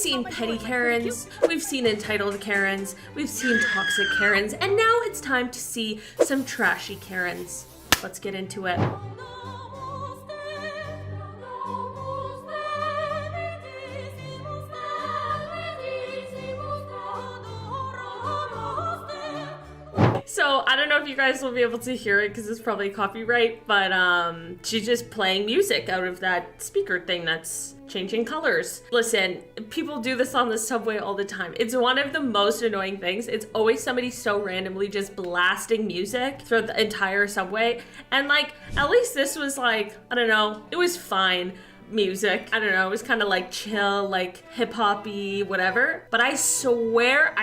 seen petty Karens, we've seen entitled Karens, we've seen toxic Karens, and now it's time to see some trashy Karens. Let's get into it. So, I don't know if you guys will be able to hear it because it's probably copyright, but she's just playing music out of that speaker thing that's changing colors. Listen, people do this on the subway all the time. It's one of the most annoying things. It's always somebody so randomly just blasting music throughout the entire subway. And like, at least this was like, I don't know, it was fine. Music. I don't know, it was kind of like chill, like hip-hop-y, whatever. But I swear,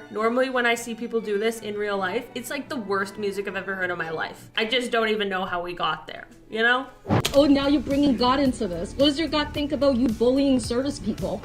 normally when I see people do this in real life, it's like the worst music I've ever heard in my life. I just don't even know how we got there, you know? Oh, now you're bringing God into this. What does your God think about you bullying service people?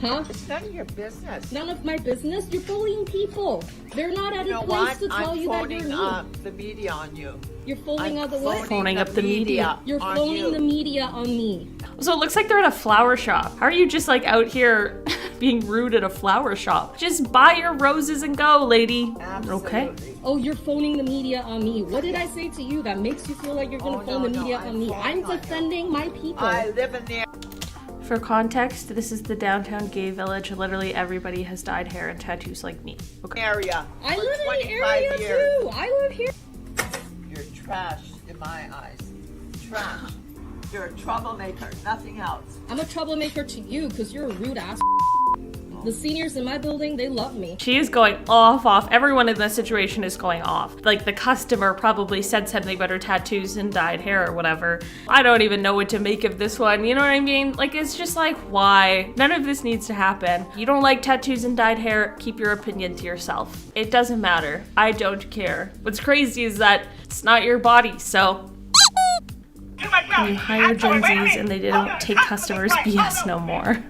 Huh? It's none of your business. None of my business? You're bullying people. They're not at a place to tell you that you're mean. I'm phoning up the media on you. You're phoning up the what? Phoning up the media. You're phoning the media on me. So it looks like they're at a flower shop. How are you just like out here being rude at a flower shop? Just buy your roses and go, lady. Absolutely. Okay. Oh, you're phoning the media on me. What did I say to you that makes you feel like you're gonna phone the media on me? I'm defending my people. I live in there. For context, this is the downtown gay village. Literally everybody has dyed hair and tattoos like me. Okay. Area. I for live in the 25 area years. too. I live here. You're trash in my eyes. Trash. You're a troublemaker, nothing else. I'm a troublemaker to you because you're a rude ass. The seniors in my building, they love me. She is going off. Everyone in this situation is going off. Like the customer probably said something about her tattoos and dyed hair or whatever. I don't even know what to make of this one. You know what I mean? Like, it's just like, why? None of this needs to happen. You don't like tattoos and dyed hair, keep your opinion to yourself. It doesn't matter. I don't care. What's crazy is that it's not your body, so when you hire Gen Zs and they don't take customers BS no more.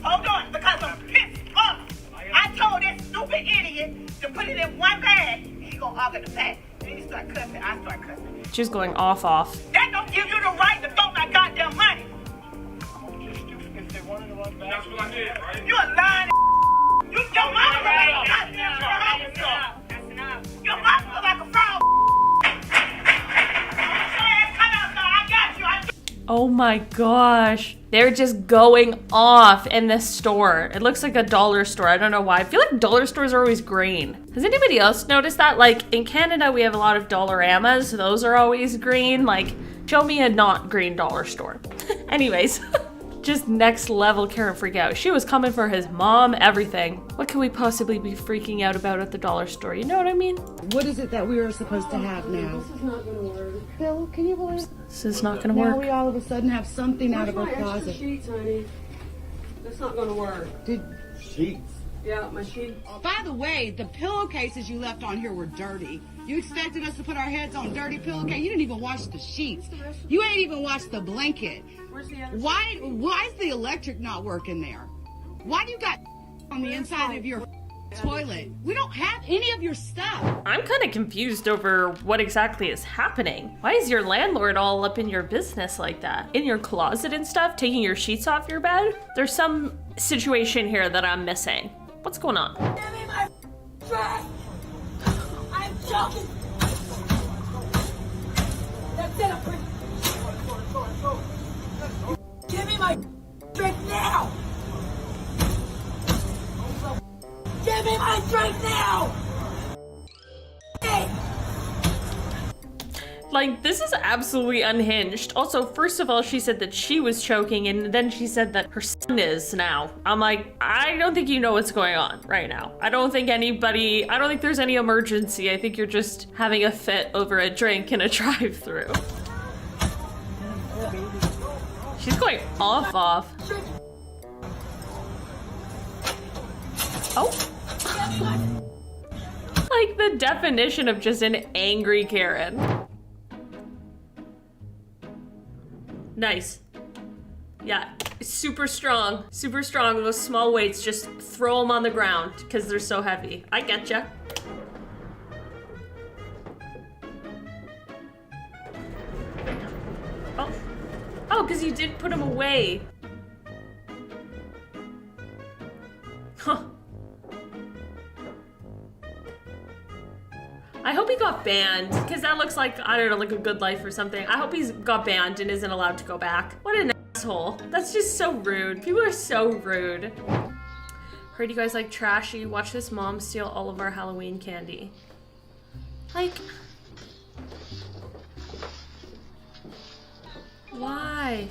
Hold on, because I'm pissed off. I told that stupid idiot to put it in one bag. He gonna argue the bag. Then he start cussing. I start cussing. She's going off. That don't give you the right to throw my goddamn money. That's what I did, right? You a lying. You don't mind right? Your mouth look like a frog. Oh my gosh. They're just going off in this store. It looks like a dollar store. I don't know why. I feel like dollar stores are always green. Has anybody else noticed that? Like in Canada, we have a lot of Dollaramas. Those are always green. Like, show me a not green dollar store. Anyways, just next level Karen freak out. She was coming for his mom, everything. What can we possibly be freaking out about at the dollar store? You know what I mean? What is it that we were supposed to have now? This is not gonna work. Bill, can you believe This is not gonna now work. we all of a sudden have something out of our Extra closet? sheets, honey. That's not gonna work. Sheets. Yeah, my sheet. By the way, the pillowcases you left on here were dirty. You expected us to put our heads on dirty pillowcase? You didn't even wash the sheets. You ain't even washed the blanket. Where's the other? Why is the electric not working there? Why do you got on the inside of your toilet? We don't have any of your stuff. I'm kind of confused over what exactly is happening. Why is your landlord all up in your business like that? In your closet and stuff, taking your sheets off your bed? There's some situation here that I'm missing. What's going on? Give me my trash. I'm joking. That's it. I'm pretty. Give me my drink now. Give me my drink now. Hey. Like, this is absolutely unhinged. Also, first of all, she said that she was choking, and then she said that her son is now. I'm like, I don't think you know what's going on right now. I don't think there's any emergency. I think you're just having a fit over a drink in a drive-thru. She's going off. Oh. Like the definition of just an angry Karen. Nice. Yeah, super strong. Those small weights, just throw them on the ground because they're so heavy. I getcha. Oh, because you did put them away. Huh. I hope he got banned, because that looks like, I don't know, like a Good Life or something. I hope he's got banned and isn't allowed to go back. What an asshole. That's just so rude. People are so rude. Heard you guys like Trashy. Watch this mom steal all of our Halloween candy. Like... why?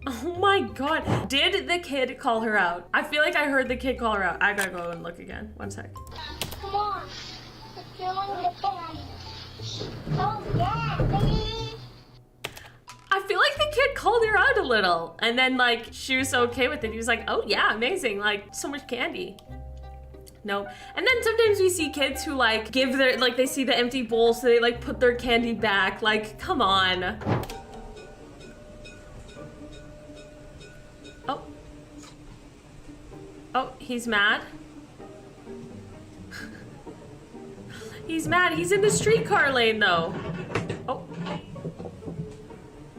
Oh my god. Did the kid call her out? I feel like I heard the kid call her out. I gotta go and look again. One sec. Come on. It's stealing the candy. Oh yeah, baby. I feel like the kid called her out a little. And then like, she was so okay with it. He was like, oh yeah, amazing. Like, so much candy. No. And then sometimes we see kids who like give their, like they see the empty bowl so they like put their candy back. Like, come on. Oh. Oh, he's mad. He's mad. He's in the streetcar lane though. Oh.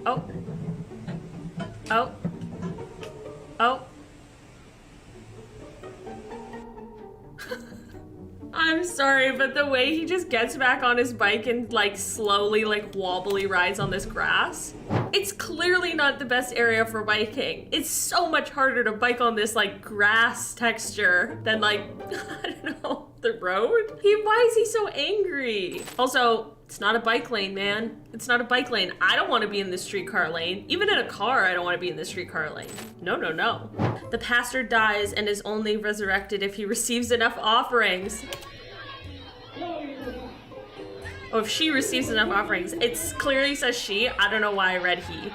Oh. Oh. Oh. I'm sorry, but the way he just gets back on his bike and like slowly, like wobbly rides on this grass, it's clearly not the best area for biking. It's so much harder to bike on this like grass texture than like, I don't know, the road. Why is he so angry? Also, it's not a bike lane, man. It's not a bike lane. I don't want to be in the streetcar lane. Even in a car, I don't want to be in the streetcar lane. No, no, no. The pastor dies and is only resurrected if he receives enough offerings. Oh, if she receives enough offerings. It clearly says she. I don't know why I read he.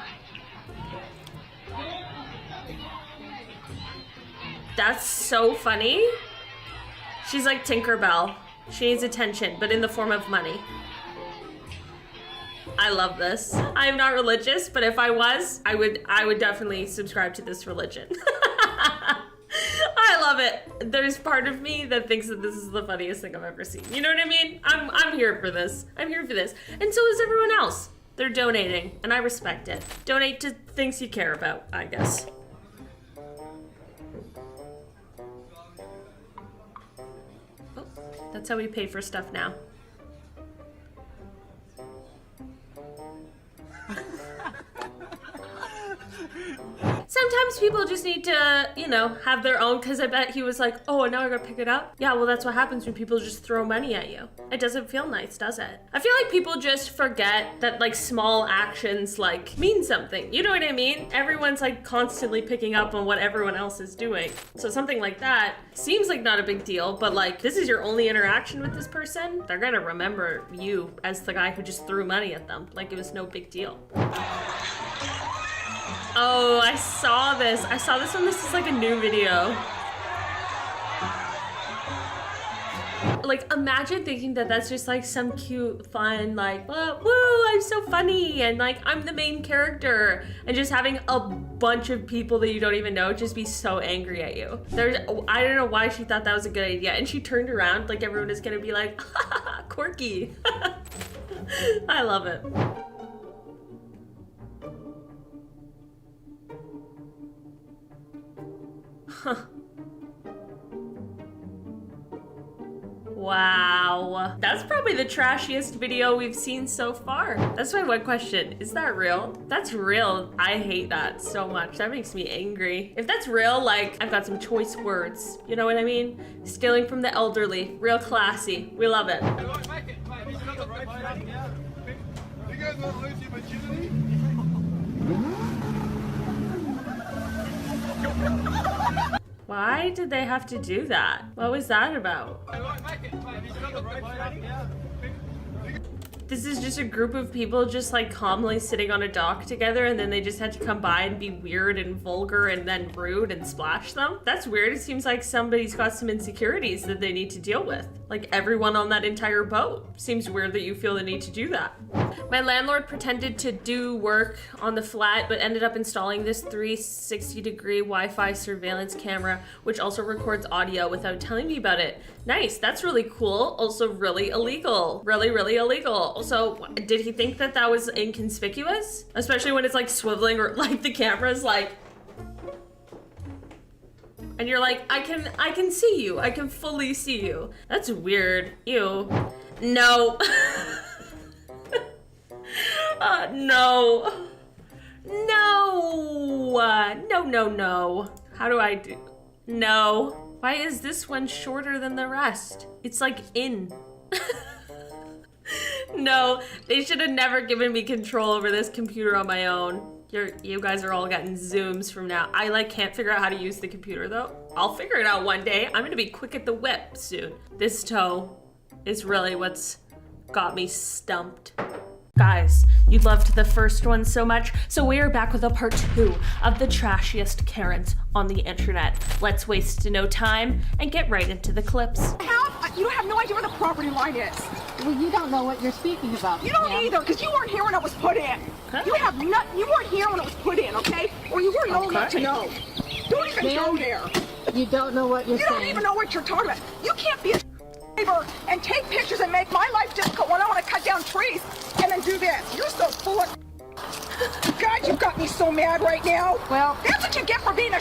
That's so funny. She's like Tinkerbell. She needs attention, but in the form of money. I love this. I'm not religious, but if I was, I would definitely subscribe to this religion. I love it. There's part of me that thinks that this is the funniest thing I've ever seen. You know what I mean? I'm here for this. I'm here for this. And so is everyone else. They're donating, and I respect it. Donate to things you care about, I guess. Oh, that's how we pay for stuff now. Sometimes people just need to, you know, have their own, because I bet he was like, oh, now I gotta pick it up. Yeah, well, that's what happens when people just throw money at you. It doesn't feel nice, does it? I feel like people just forget that like small actions like mean something. You know what I mean? Everyone's like constantly picking up on what everyone else is doing. So something like that seems like not a big deal, but like this is your only interaction with this person. They're gonna remember you as the guy who just threw money at them. Like it was no big deal. Oh, I saw this. I saw this one. This is like a new video. Like, imagine thinking that that's just like some cute, fun, like, oh, woo, I'm so funny, and like, I'm the main character, and just having a bunch of people that you don't even know just be so angry at you. I don't know why she thought that was a good idea, and she turned around like everyone is gonna be like, quirky. I love it. Huh. Wow. That's probably the trashiest video we've seen so far. That's my one question. Is that real? That's real. I hate that so much. That makes me angry. If that's real, like, I've got some choice words. You know what I mean? Stealing from the elderly. Real classy. We love it. You guys want to lose your virginity? Why did they have to do that? What was that about? This is just a group of people just like calmly sitting on a dock together, and then they just had to come by and be weird and vulgar and then rude and splash them? That's weird. It seems like somebody's got some insecurities that they need to deal with. Like everyone on that entire boat. Seems weird that you feel the need to do that. My landlord pretended to do work on the flat, but ended up installing this 360-degree Wi-Fi surveillance camera, which also records audio without telling me about it. Nice, that's really cool. Also really illegal. Really, really illegal. cool. So did he think that that was inconspicuous? Especially when it's like swiveling or like the camera's like, and you're like, I can see you. I can fully see you. That's weird. Ew. No. No. No. How do I do? No. Why is this one shorter than the rest? It's like in. No, they should have never given me control over this computer on my own. You guys are all getting zooms from now. I like can't figure out how to use the computer though. I'll figure it out one day. I'm gonna be quick at the whip soon. This toe is really what's got me stumped. Guys, you loved the first one so much, so we are back with a part 2 of the trashiest Karens on the internet. Let's waste no time and get right into the clips. You have no idea where the property line is. Well, you don't know what you're speaking about. You don't either, because you weren't here when it was put in. Huh? You weren't here when it was put in, okay? Or you weren't old enough to know. Don't even go there. You don't know what you're saying. You don't even know what you're talking about. You can't be a neighbor and take pictures and make my life difficult when I want to cut down trees and then do this. You're so full of God, you've got me so mad right now. Well, that's what you get for being a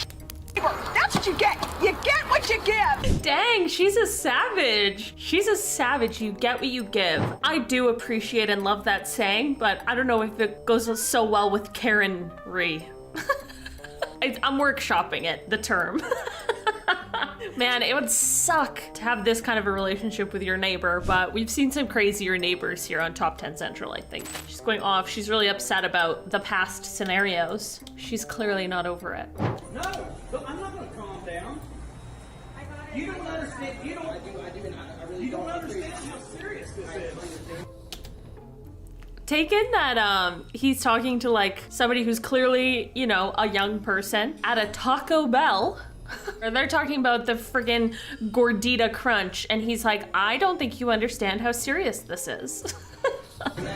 neighbor. That's what you get. You get what you give. Dang, she's a savage. She's a savage. You get what you give. I do appreciate and love that saying, but I don't know if it goes so well with Karen-ry. I'm workshopping it, the term. Man, it would suck to have this kind of a relationship with your neighbor, but we've seen some crazier neighbors here on Top 10 Central, I think. She's going off. She's really upset about the past scenarios. She's clearly not over it. No, I'm not going to calm down. You don't understand. You don't understand how serious this is. Take in that he's talking to like somebody who's clearly, you know, a young person at a Taco Bell. Or they're talking about the friggin' gordita crunch, and he's like, I don't think you understand how serious this is. I didn't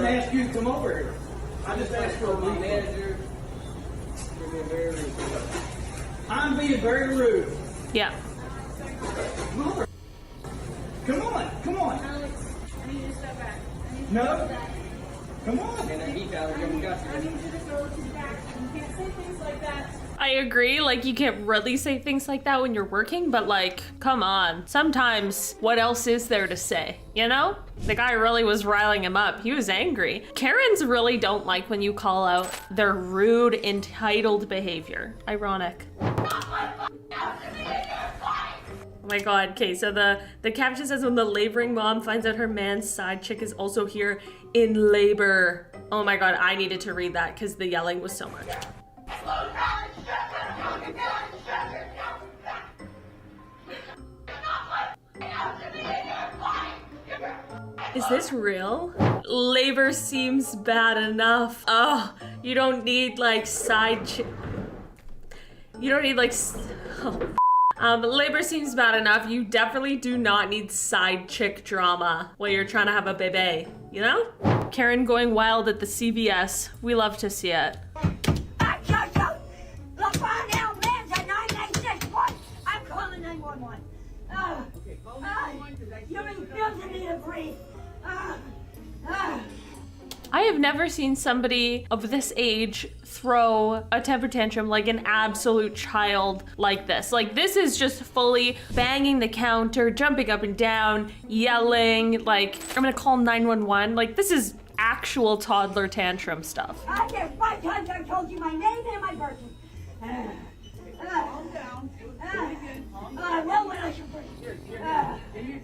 ask you to come over here. I just asked for a manager. I'm being very rude. Yeah. Come on. Alex, I need you to step back. No. Come on. I need you to go to the back. You can't say things like that. I agree, like you can't really say things like that when you're working, but like, come on. Sometimes, what else is there to say, you know? The guy really was riling him up. He was angry. Karens really don't like when you call out their rude, entitled behavior. Ironic. Oh my god, okay, so the caption says when the laboring mom finds out her man's side chick is also here in labor. Oh my god, I needed to read that because the yelling was so much. Is this real? Labor seems bad enough. Oh, you don't need like side chick. You don't need like. Oh. Labor seems bad enough. You definitely do not need side chick drama while you're trying to have a baby, you know? Karen going wild at the CVS. We love to see it. I'm calling 911. Okay, call 911. You're refusing me to breathe. I have never seen somebody of this age throw a temper tantrum like an absolute child like this. Like, this is just fully banging the counter, jumping up and down, yelling, like, I'm gonna call 911. Like, this is actual toddler tantrum stuff. I guess 5 times I've told you my name and my birthday. Calm down. Well, when I should breathe.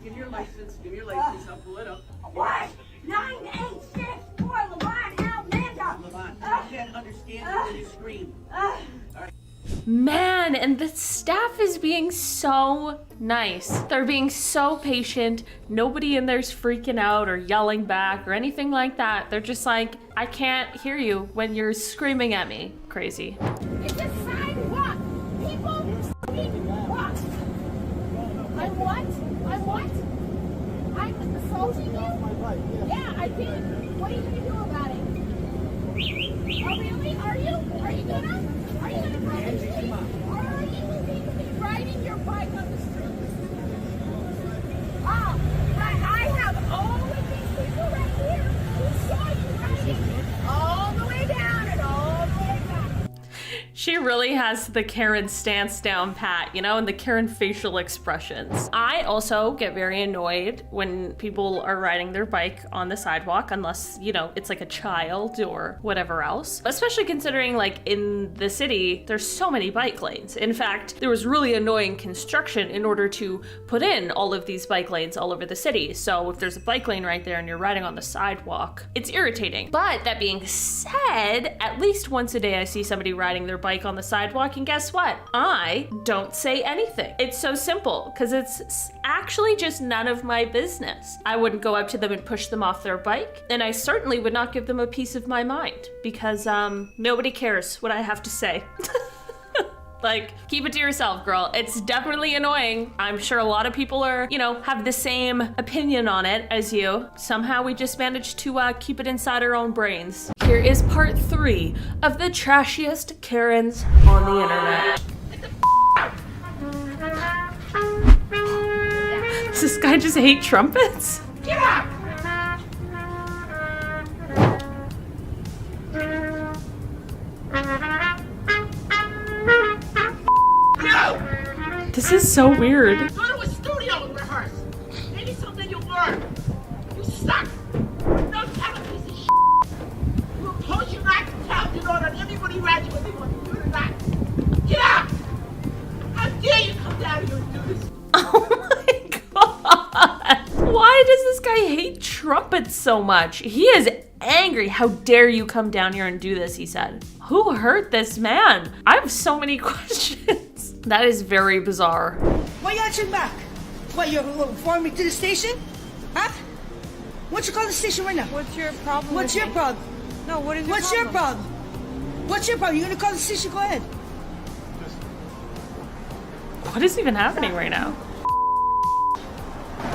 Give your license. Give your license. I'll pull it up. What? 9864 Levant Almanda. Levant, I can't understand you scream. Man, and the staff is being so nice. They're being so patient. Nobody in there's freaking out or yelling back or anything like that. They're just like, I can't hear you when you're screaming at me. Crazy. It's a sidewalk. People walk. I'm what? I'm assaulting you? Yeah, I did. What are you gonna do about it? Oh, really? Are you gonna cross the street? Or are you illegally riding your bike on the street? really has the Karen stance down pat, you know, and the Karen facial expressions. I also get very annoyed when people are riding their bike on the sidewalk, unless, you know, it's like a child or whatever else. Especially considering, like, in the city, there's so many bike lanes. In fact, there was really annoying construction in order to put in all of these bike lanes all over the city. So if there's a bike lane right there and you're riding on the sidewalk, it's irritating. But that being said, at least once a day I see somebody riding their bike on the sidewalk, and guess what? I don't say anything. It's so simple, because it's actually just none of my business. I wouldn't go up to them and push them off their bike, and I certainly would not give them a piece of my mind, because nobody cares what I have to say. Like, keep it to yourself, girl. It's definitely annoying. I'm sure a lot of people are, you know, have the same opinion on it as you. Somehow we just managed to keep it inside our own brains. Here is part 3 of the trashiest Karens on the internet. Does this guy just hate trumpets? Get up! This is so weird. Go to a studio and rehearse. Maybe something you'll learn. You suck. No kind of piece of shit. You oppose your right to tell you know that everybody around you what you do tonight. Get out! How dare you come down here and do this? Oh my god. Why does this guy hate trumpets so much? He is angry. How dare you come down here and do this, he said. Who hurt this man? I have so many questions. That is very bizarre. Why you got your back? What, you're following me to the station? Huh? What you call the station right now? What's your problem? What's your problem? No, what is your What's problem? your problem? What's your problem? You gonna call the station? Go ahead. What is even happening right now?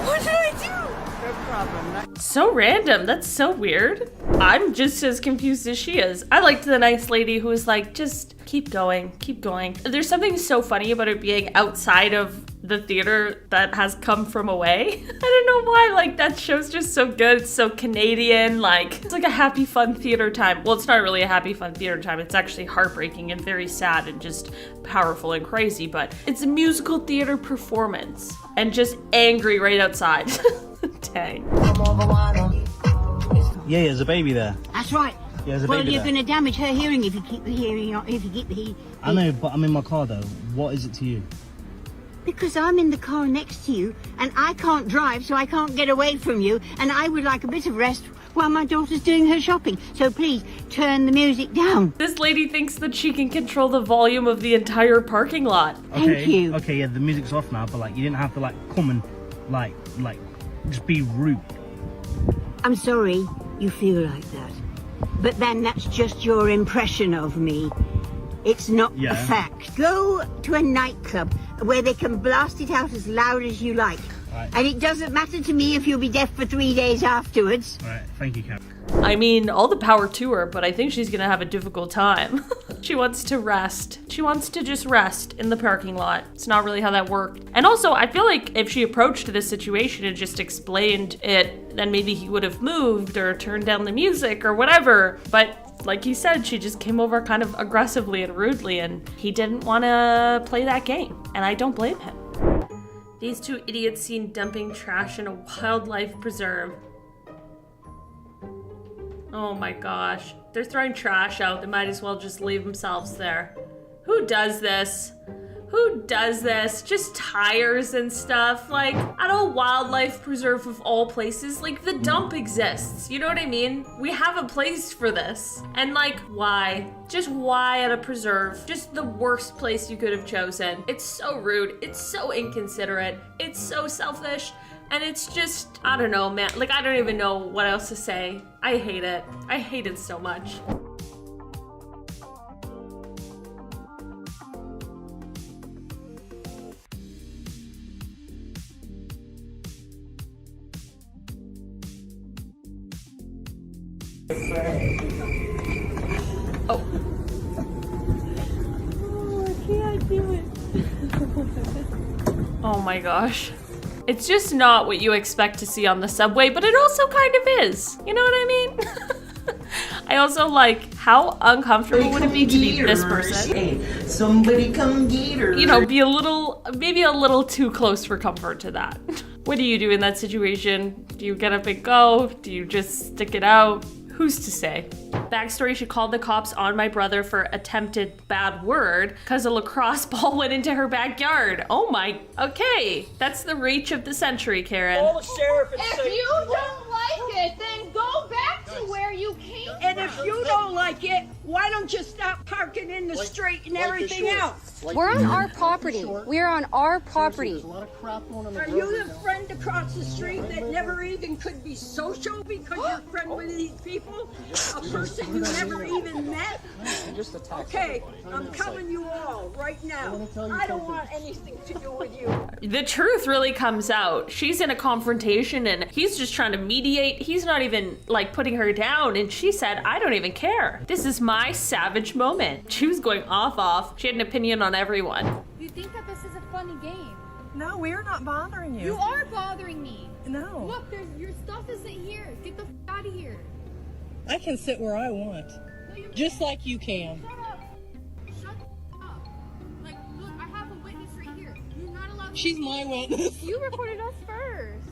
What did I do? Your problem. So random. That's so weird. I'm just as confused as she is. I liked the nice lady who was like, just keep going, keep going. There's something so funny about it being outside of the theater that has come from away. I don't know why, like, that show's just so good. It's so Canadian, like, it's like a happy, fun theater time. Well, it's not really a happy, fun theater time. It's actually heartbreaking and very sad and just powerful and crazy, but it's a musical theater performance and just angry right outside. Dang. Yeah, there's a baby there. That's right. Yeah, there's a Well, baby you're there. going to damage her hearing if you keep the hearing on. If you keep the I know, but I'm in my car though. What is it to you? Because I'm in the car next to you, and I can't drive, so I can't get away from you, and I would like a bit of rest while my daughter's doing her shopping. So please turn the music down. This lady thinks that she can control the volume of the entire parking lot. Thank you. Okay, yeah, the music's off now, but like, you didn't have to like come and like just be rude. I'm sorry you feel like that, but then that's just your impression of me. It's not a fact. Go to a nightclub where they can blast it out as loud as you like. Right. And it doesn't matter to me if you'll be deaf for 3 days afterwards. Alright, thank you, Karen. I mean, all the power to her, but I think she's gonna have a difficult time. She wants to rest. She wants to just rest in the parking lot. It's not really how that worked. And also, I feel like if she approached this situation and just explained it, then maybe he would have moved or turned down the music or whatever. But like you said, she just came over kind of aggressively and rudely, and he didn't want to play that game. And I don't blame him. These two idiots seen dumping trash in a wildlife preserve. Oh my gosh. They're throwing trash out. They might as well just leave themselves there. Who does this? Who does this? Just tires and stuff. Like, at a wildlife preserve of all places, like, the dump exists. You know what I mean? We have a place for this. And like, why? Just why at a preserve? Just the worst place you could have chosen. It's so rude. It's so inconsiderate. It's so selfish. And it's just, I don't know, man. Like, I don't even know what else to say. I hate it. I hate it so much. Oh. I can't do it. Oh my gosh. It's just not what you expect to see on the subway, but it also kind of is. You know what I mean? I also like, how uncomfortable would it be to be this person? Hey, somebody come get her. You know, be maybe a little too close for comfort to that. What do you do in that situation? Do you get up and go? Do you just stick it out? Who's to say? Backstory, she called the cops on my brother for attempted bad word because a lacrosse ball went into her backyard. Oh my, okay. That's the reach of the century, Karen. Call the sheriff and If say, you don't like it, then go back to where you came from. And if you don't like it, why don't you stop parking in the street and everything else? We're on our property. We're on our property. Are you the friend across the street that never even could be social because you're friend with these people? A person you never even met? Okay, I'm coming you all right now. I don't want anything to do with you. The truth really comes out. She's in a confrontation and he's just trying to mediate. He's not even like putting her down. And she said, I don't even care. This is my savage moment. She was going off. She had an opinion on everyone. You think that this is a funny game? No, we're not bothering you. You are bothering me. No. Look, your stuff isn't here. Get the out of here. I can sit where I want. Just like you can. Shut up. Shut up. Like, look, I have a witness right here. You're not allowed to. She's my witness. You recorded us first.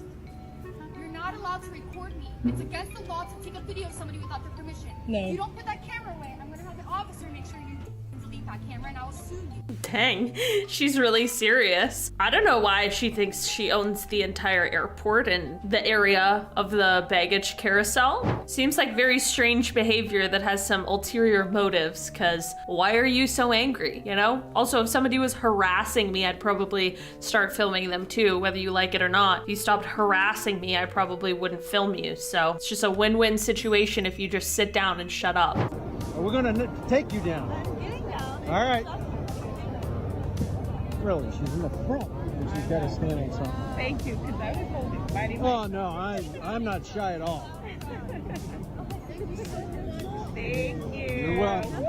You're not allowed to record me. It's against the law to take a video of somebody without their permission. No. If you don't put that camera away, I'm gonna have an officer make sure you delete that camera and I'll sue you. Dang, she's really serious. I don't know why she thinks she owns the entire airport and the area of the baggage carousel. Seems like very strange behavior that has some ulterior motives, because why are you so angry, you know? Also, if somebody was harassing me, I'd probably start filming them too, whether you like it or not. If you stopped harassing me, I probably wouldn't film you. So it's just a win-win situation if you just sit down and shut up. we're gonna take you down. I'm getting down. All right. Really, she's in the front. And she's got to stand on something. Thank you, because I was holding mighty Oh no, I'm not shy at all. Thank you. You're welcome.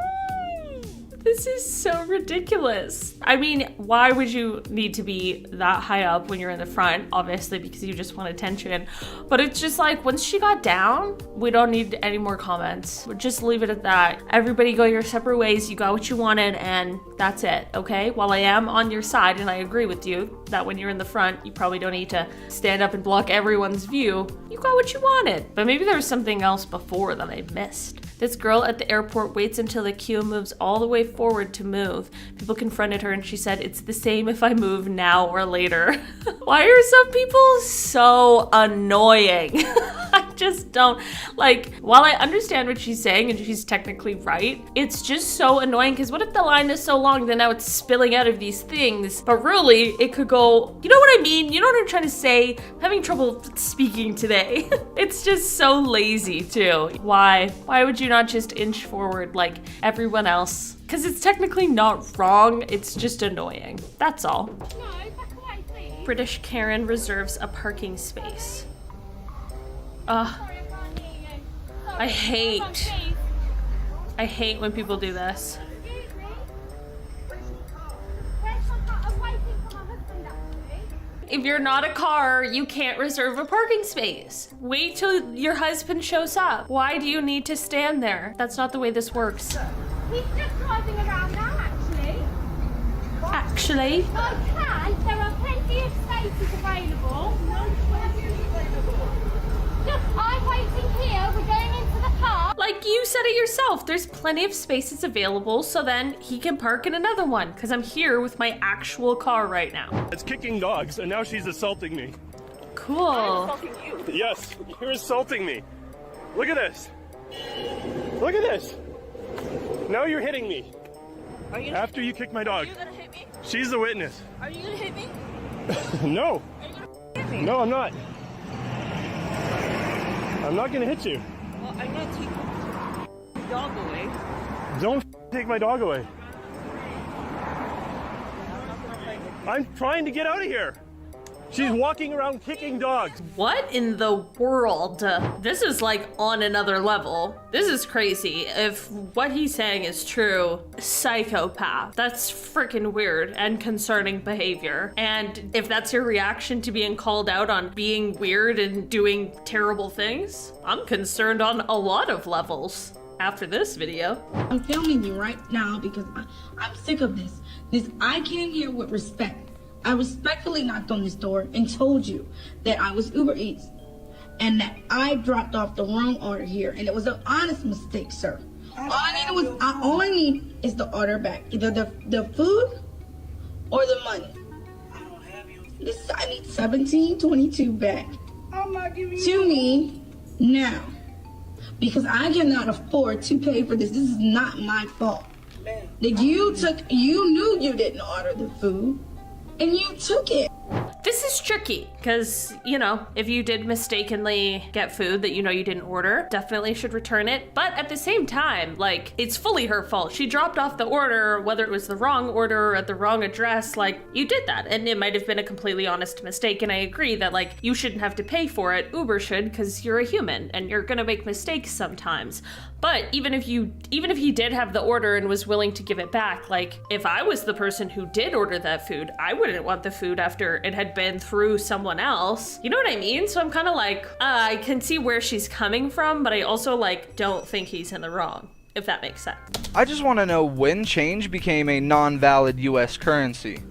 This is so ridiculous. I mean, why would you need to be that high up when you're in the front? Obviously, because you just want attention. But it's just like, once she got down, we don't need any more comments. We'll just leave it at that. Everybody go your separate ways. You got what you wanted, and that's it, okay? While I am on your side, and I agree with you, that when you're in the front, you probably don't need to stand up and block everyone's view. You got what you wanted. But maybe there was something else before that I missed. This girl at the airport waits until the queue moves all the way forward to move. People confronted her and she said, it's the same if I move now or later. Why are some people so annoying? I just don't, like, while I understand what she's saying and she's technically right, it's just so annoying, because what if the line is so long that now it's spilling out of these things, but really it could go, you know what I mean? You know what I'm trying to say? I'm having trouble speaking today. It's just so lazy too. Why would you not just inch forward like everyone else? Because it's technically not wrong, it's just annoying. That's all. No, back away, please. British Karen reserves a parking space. Sorry, I can't hear you. Sorry. I hate. Hold on, please. I hate when people do this. Excuse me. Where's my car? I'm waiting for my husband, actually. If you're not a car, you can't reserve a parking space. Wait till your husband shows up. Why do you need to stand there? That's not the way this works. He's just driving around now, actually. Actually, I can. There are plenty of spaces available. Look, I'm waiting here. We're going into the car. like you said it yourself, there's plenty of spaces available, so then he can park in another one, because I'm here with my actual car right now. It's kicking dogs, and now she's assaulting me. Cool. Yes, you're assaulting me. Look at this. Look at this. Now you're hitting me. After you kicked my dog. Are you gonna hit me? She's the witness. Are you gonna hit me? No. Are you gonna hit me? No, I'm not. I'm not gonna hit you. Well, I'm gonna take the dog away. Don't take my dog away. I'm trying to get out of here. She's walking around kicking dogs. What in the world? This is like on another level. This is crazy. If what he's saying is true, psychopath. That's freaking weird and concerning behavior. And if that's your reaction to being called out on being weird and doing terrible things, I'm concerned on a lot of levels. after this video. I'm filming you right now because I'm sick of this. I came here with respect. I respectfully knocked on this door and told you that I was Uber Eats and that I dropped off the wrong order here, and it was an honest mistake, sir. All I need is the order back, either the food or the money. I need $17.22 back to me now, because I cannot afford to pay for this. This is not my fault. That you knew you didn't order the food, and you took it. This is tricky because, you know, if you did mistakenly get food that you know you didn't order, definitely should return it. But at the same time, like, it's fully her fault. She dropped off the order, whether it was the wrong order or at the wrong address, like, you did that. And it might have been a completely honest mistake. And I agree that, like, you shouldn't have to pay for it. Uber should, because you're a human and you're gonna make mistakes sometimes. But even if he did have the order and was willing to give it back, like, if I was the person who did order that food, I wouldn't want the food after it had been through someone else. You know what I mean? So I'm kind of like, I can see where she's coming from, but I also, like, don't think he's in the wrong, if that makes sense. I just want to know when change became a non-valid U.S. currency.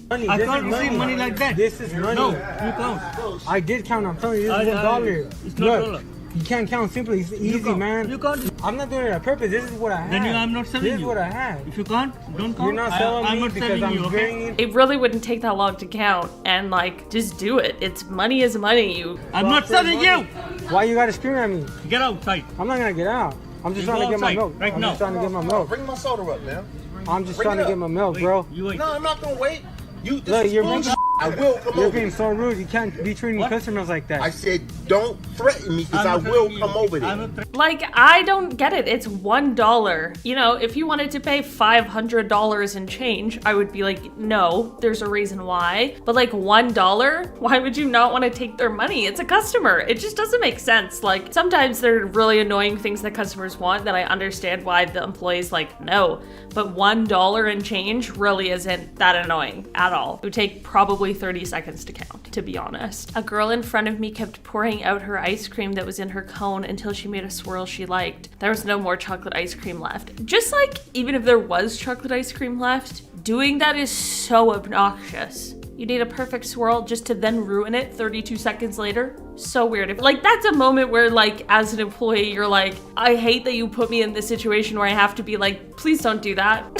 Money. I can't receive money like that. This is money. No, you count. I did count. I'm telling you, this is $1. It's not $1. You can't count simply. It's easy, man. You can't. I'm not doing it on purpose. This is what I have. Then I'm not selling you. This is what I have. If you can't, don't count. You're not selling me because I'm bringing. It really wouldn't take that long to count, and, like, just do it. It's money is money. I'm not selling you. Why you gotta scream at me? Get outside. I'm not gonna get out. I'm just trying to get my milk. Right now. I'm just trying to get my milk. Bring my soda up, man. I'm just trying to get my milk, bro. No, I'm not gonna wait. Look, I will come over. You're being so rude. You can't be treating customers like that. I said, don't threaten me because I will come over there. Like, I don't get it. It's $1. You know, if you wanted to pay $500 in change, I would be like, no, there's a reason why. But, like, $1, why would you not want to take their money? It's a customer. It just doesn't make sense. Like, sometimes there are really annoying things that customers want that I understand why the employee's like, no. But $1 in change really isn't that annoying at all. It would take probably 30 seconds to count, to be honest. A girl in front of me kept pouring out her ice cream that was in her cone until she made a swirl she liked. There was no more chocolate ice cream left. Just like, even if there was chocolate ice cream left, doing that is so obnoxious. You need a perfect swirl just to then ruin it 32 seconds later? So weird. Like, that's a moment where, like, as an employee, you're like, I hate that you put me in this situation where I have to be like, please don't do that.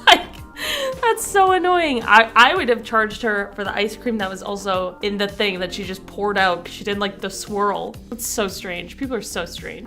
Like, that's so annoying. I would have charged her for the ice cream that was also in the thing that she just poured out because she didn't like the swirl. It's so strange. People are so strange.